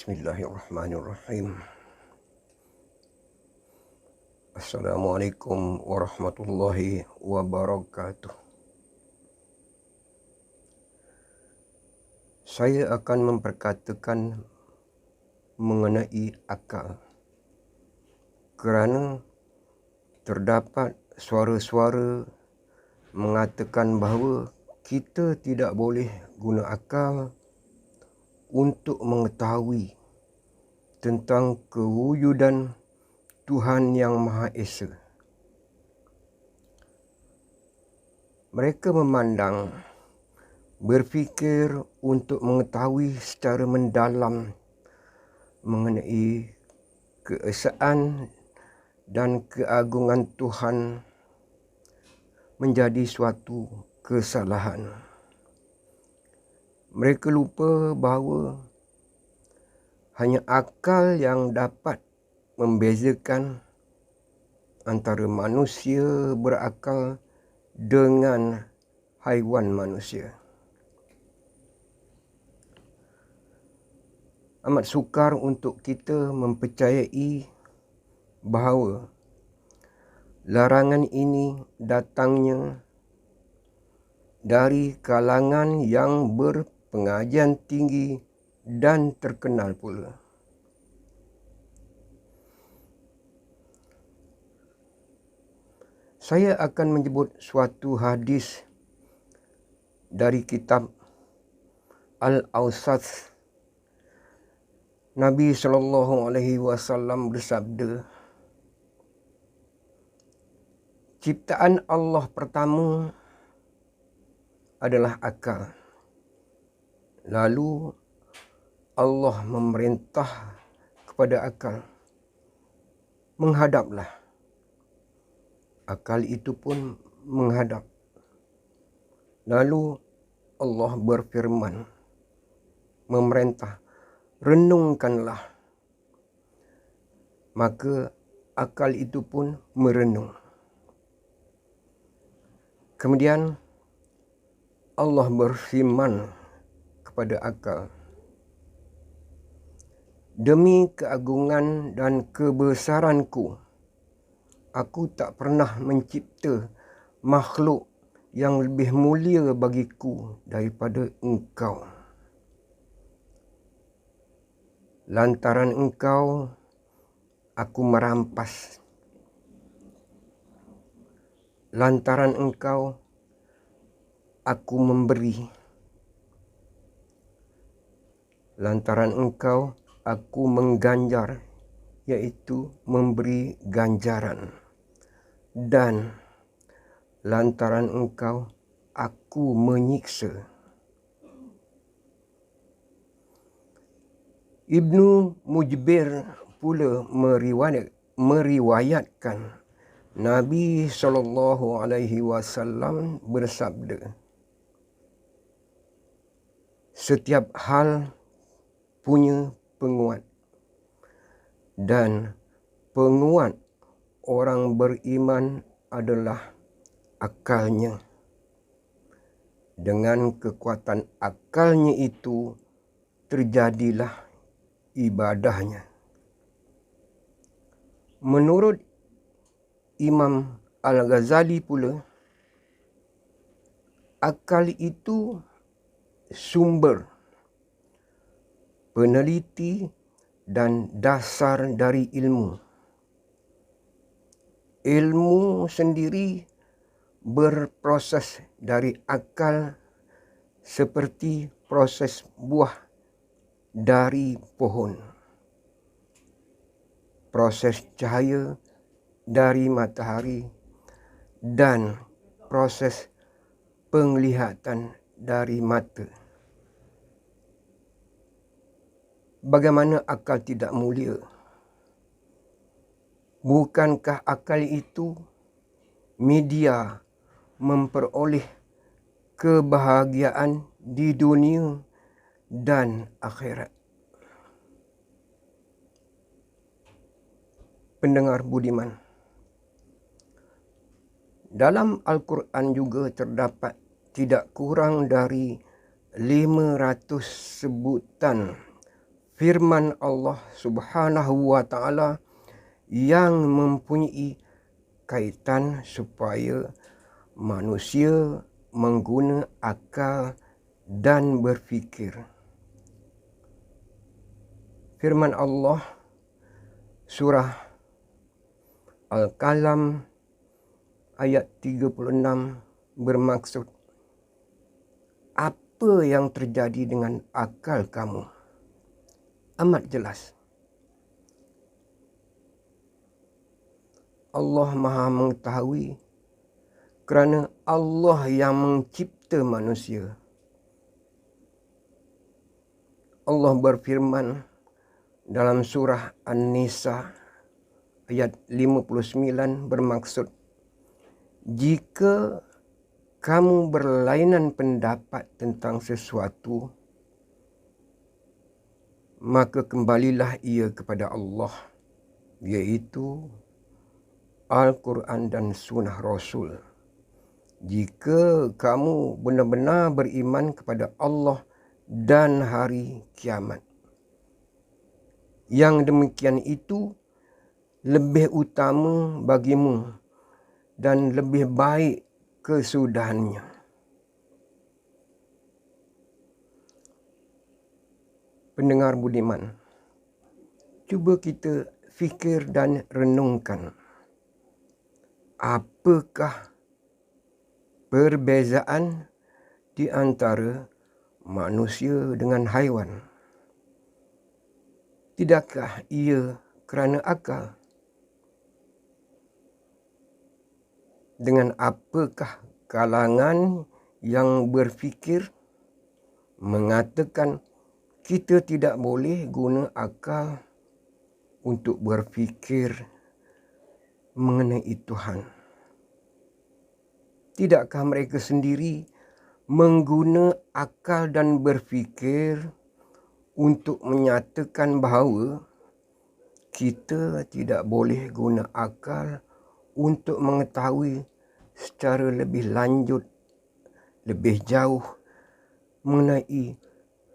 Bismillahirrahmanirrahim. Assalamualaikum warahmatullahi wabarakatuh. Saya akan memperkatakan mengenai akal, kerana terdapat suara-suara mengatakan bahawa kita tidak boleh guna akal untuk mengetahui tentang kewujudan Tuhan Yang Maha Esa. Mereka memandang berfikir untuk mengetahui secara mendalam mengenai keesaan dan keagungan Tuhan menjadi suatu kesalahan. Mereka lupa bahawa hanya akal yang dapat membezakan antara manusia berakal dengan haiwan manusia. Amat sukar untuk kita mempercayai bahawa larangan ini datangnya dari kalangan yang berpengajian tinggi dan terkenal pula. Saya akan menyebut suatu hadis dari kitab Al-Awsat. Nabi SAW bersabda, ciptaan Allah pertama adalah akal. Lalu Allah memerintah kepada akal, menghadaplah. Akal itu pun menghadap. Lalu Allah berfirman, memerintah, renungkanlah. Maka akal itu pun merenung. Kemudian Allah berfirman kepada akal, demi keagungan dan kebesaranku, aku tak pernah mencipta makhluk yang lebih mulia bagiku daripada engkau. Lantaran engkau, aku merampas. Lantaran engkau, aku memberi. Lantaran engkau, aku mengganjar, iaitu memberi ganjaran. Dan lantaran engkau, aku menyiksa. Ibnu Mujbir pula meriwayatkan Nabi SAW bersabda, setiap hal punya penguat, dan penguat orang beriman adalah akalnya. Dengan kekuatan akalnya itu terjadilah ibadahnya. Menurut Imam Al-Ghazali pula, akal itu sumber, peneliti dan dasar dari ilmu. Ilmu sendiri berproses dari akal seperti proses buah dari pohon, proses cahaya dari matahari, dan proses penglihatan dari mata. Bagaimana akal tidak mulia? Bukankah akal itu media memperoleh kebahagiaan di dunia dan akhirat? Pendengar budiman, dalam Al-Quran juga terdapat tidak kurang dari 500 sebutan firman Allah Subhanahu wa Ta'ala yang mempunyai kaitan supaya manusia mengguna akal dan berfikir. Firman Allah surah Al-Qalam ayat 36 bermaksud, apa yang terjadi dengan akal kamu? Amat jelas. Allah Maha mengetahui kerana Allah yang mencipta manusia. Allah berfirman dalam surah An-Nisa ayat 59 bermaksud, jika kamu berlainan pendapat tentang sesuatu, maka kembalilah ia kepada Allah, iaitu Al-Quran dan Sunnah Rasul. Jika kamu benar-benar beriman kepada Allah dan hari kiamat. Yang demikian itu lebih utama bagimu dan lebih baik kesudahannya. Pendengar budiman, cuba kita fikir dan renungkan. Apakah perbezaan di antara manusia dengan haiwan? Tidakkah ia kerana akal? Dengan apakah kalangan yang berfikir mengatakan kita tidak boleh guna akal untuk berfikir mengenai Tuhan? Tidakkah mereka sendiri mengguna akal dan berfikir untuk menyatakan bahawa kita tidak boleh guna akal untuk mengetahui secara lebih lanjut, lebih jauh mengenai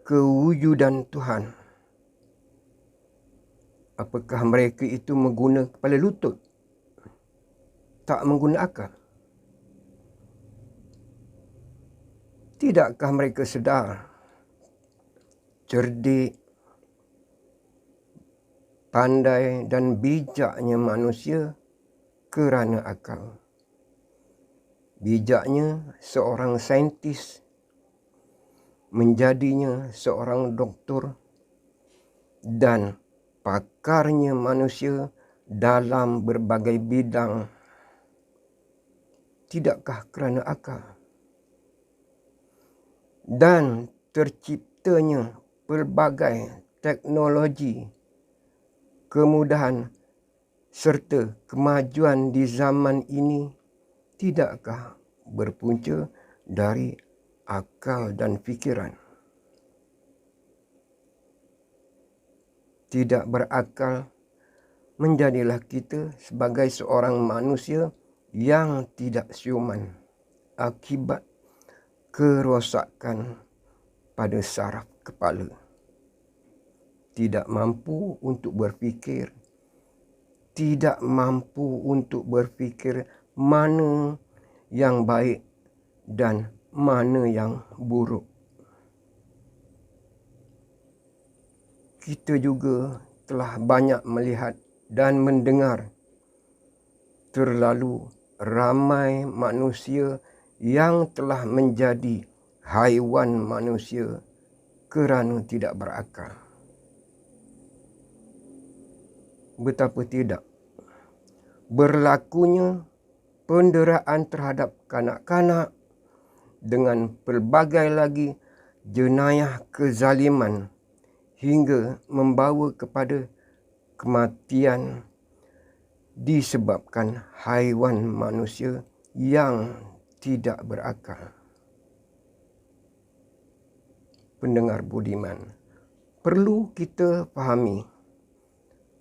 kewujudan Tuhan? Apakah mereka itu mengguna kepala lutut, tak mengguna akal? Tidakkah mereka sedar cerdik, pandai dan bijaknya manusia kerana akal? Bijaknya seorang saintis, menjadinya seorang doktor, dan pakarnya manusia dalam berbagai bidang. Tidakkah kerana akal? Dan terciptanya pelbagai teknologi, kemudahan serta kemajuan di zaman ini tidakkah berpunca dari akal dan fikiran? Tidak berakal, menjadilah kita sebagai seorang manusia yang tidak siuman akibat kerosakan pada saraf kepala. Tidak mampu untuk berfikir, tidak mampu untuk berfikir mana yang baik dan mana yang buruk. Kita juga telah banyak melihat dan mendengar terlalu ramai manusia yang telah menjadi haiwan manusia kerana tidak berakal. Betapa tidak berlakunya penderaan terhadap kanak-kanak dengan pelbagai lagi jenayah kezaliman hingga membawa kepada kematian disebabkan haiwan manusia yang tidak berakal. Pendengar budiman, perlu kita fahami,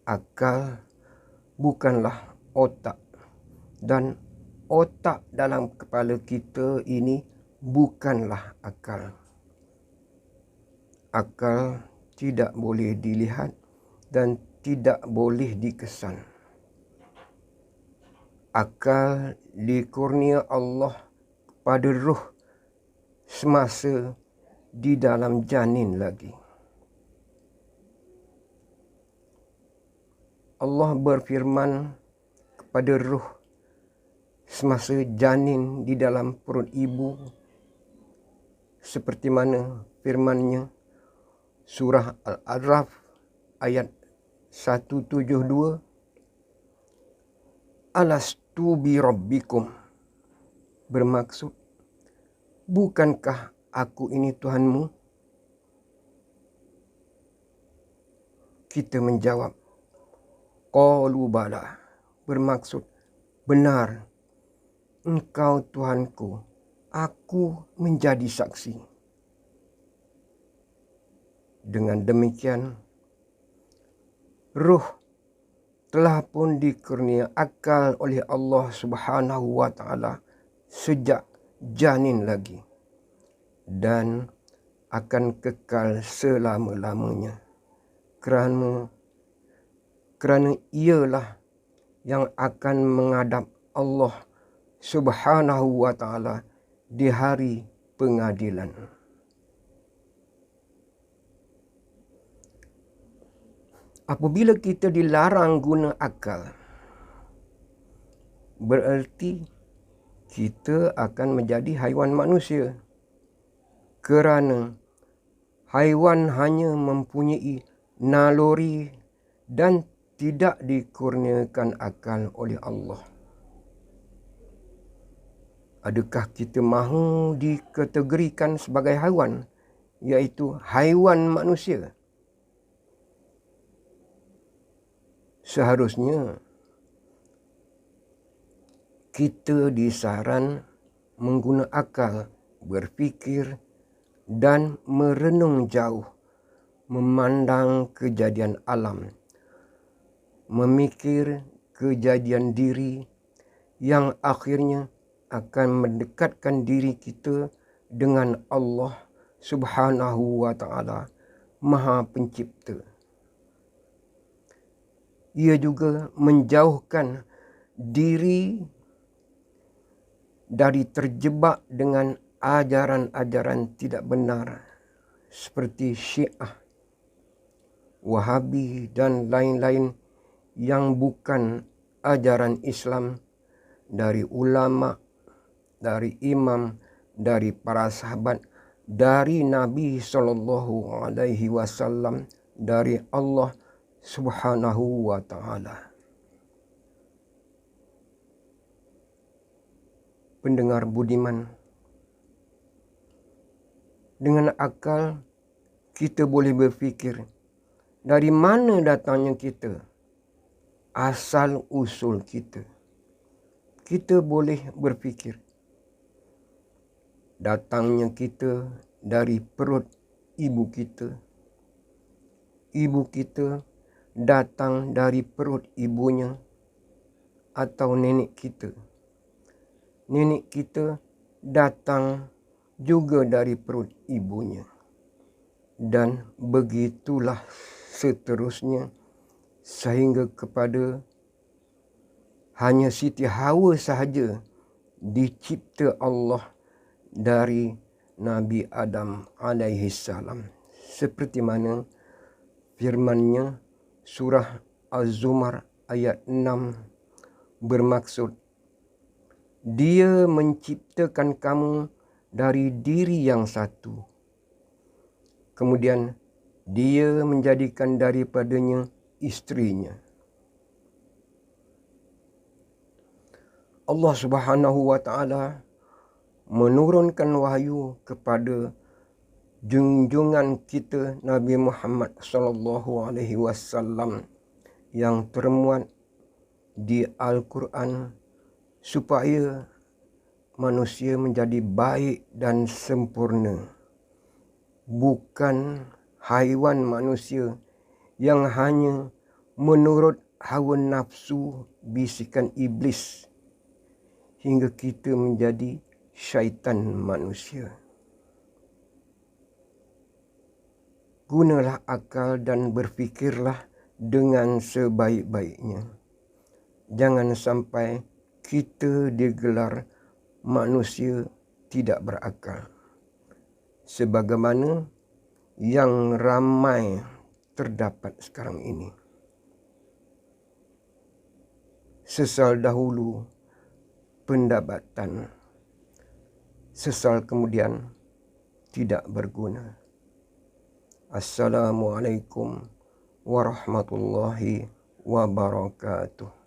akal bukanlah otak, dan otak dalam kepala kita ini bukanlah akal. Akal tidak boleh dilihat dan tidak boleh dikesan. Akal dikurnia Allah pada ruh semasa di dalam janin lagi. Allah berfirman kepada ruh semasa janin di dalam perut ibu, seperti mana firman-Nya surah Al-A'raf ayat 172, Alastu bi rabbikum, bermaksud, bukankah aku ini Tuhanmu? Kita menjawab, qalu bala, bermaksud, benar, engkau Tuhanku, aku menjadi saksi. Dengan demikian, ruh telah pun dikurnia akal oleh Allah Subhanahu wa Ta'ala sejak janin lagi dan akan kekal selama-lamanya kerana ialah yang akan menghadap Allah Subhanahu wa Ta'ala di hari pengadilan. Apabila kita dilarang guna akal, bererti kita akan menjadi haiwan manusia. Kerana haiwan hanya mempunyai naluri dan tidak dikurniakan akal oleh Allah. Adakah kita mahu dikategorikan sebagai haiwan, iaitu haiwan manusia? Seharusnya kita disaran mengguna akal, berfikir dan merenung jauh, memandang kejadian alam, memikir kejadian diri yang akhirnya akan mendekatkan diri kita dengan Allah Subhanahu wa Ta'ala, Maha Pencipta. Ia juga menjauhkan diri dari terjebak dengan ajaran-ajaran tidak benar seperti Syiah, Wahabi dan lain-lain yang bukan ajaran Islam, dari ulama, dari imam, dari para sahabat, dari Nabi SAW, dari Allah Subhanahu wa Ta'ala. Pendengar budiman, dengan akal kita boleh berfikir dari mana datangnya kita, asal usul kita. Kita boleh berfikir datangnya kita dari perut ibu kita. Ibu kita datang dari perut ibunya atau nenek kita. Nenek kita datang juga dari perut ibunya. Dan begitulah seterusnya sehingga kepada hanya Siti Hawa sahaja dicipta Allah dari Nabi Adam alaihi salam. Seperti mana firman-Nya surah Az-Zumar ayat 6 bermaksud, Dia menciptakan kamu dari diri yang satu. Kemudian Dia menjadikan daripadanya istrinya. Allah Subhanahu wa Ta'ala menurunkan wahyu kepada junjungan kita Nabi Muhammad sallallahu alaihi wasallam yang termuat di Al-Quran supaya manusia menjadi baik dan sempurna, bukan haiwan manusia yang hanya menurut hawa nafsu bisikan iblis hingga kita menjadi syaitan manusia. Gunalah akal dan berfikirlah dengan sebaik-baiknya. Jangan sampai kita digelar manusia tidak berakal, sebagaimana yang ramai terdapat sekarang ini. Sesal dahulu pendapatan, sesal kemudian tidak berguna. Assalamualaikum warahmatullahi wabarakatuh.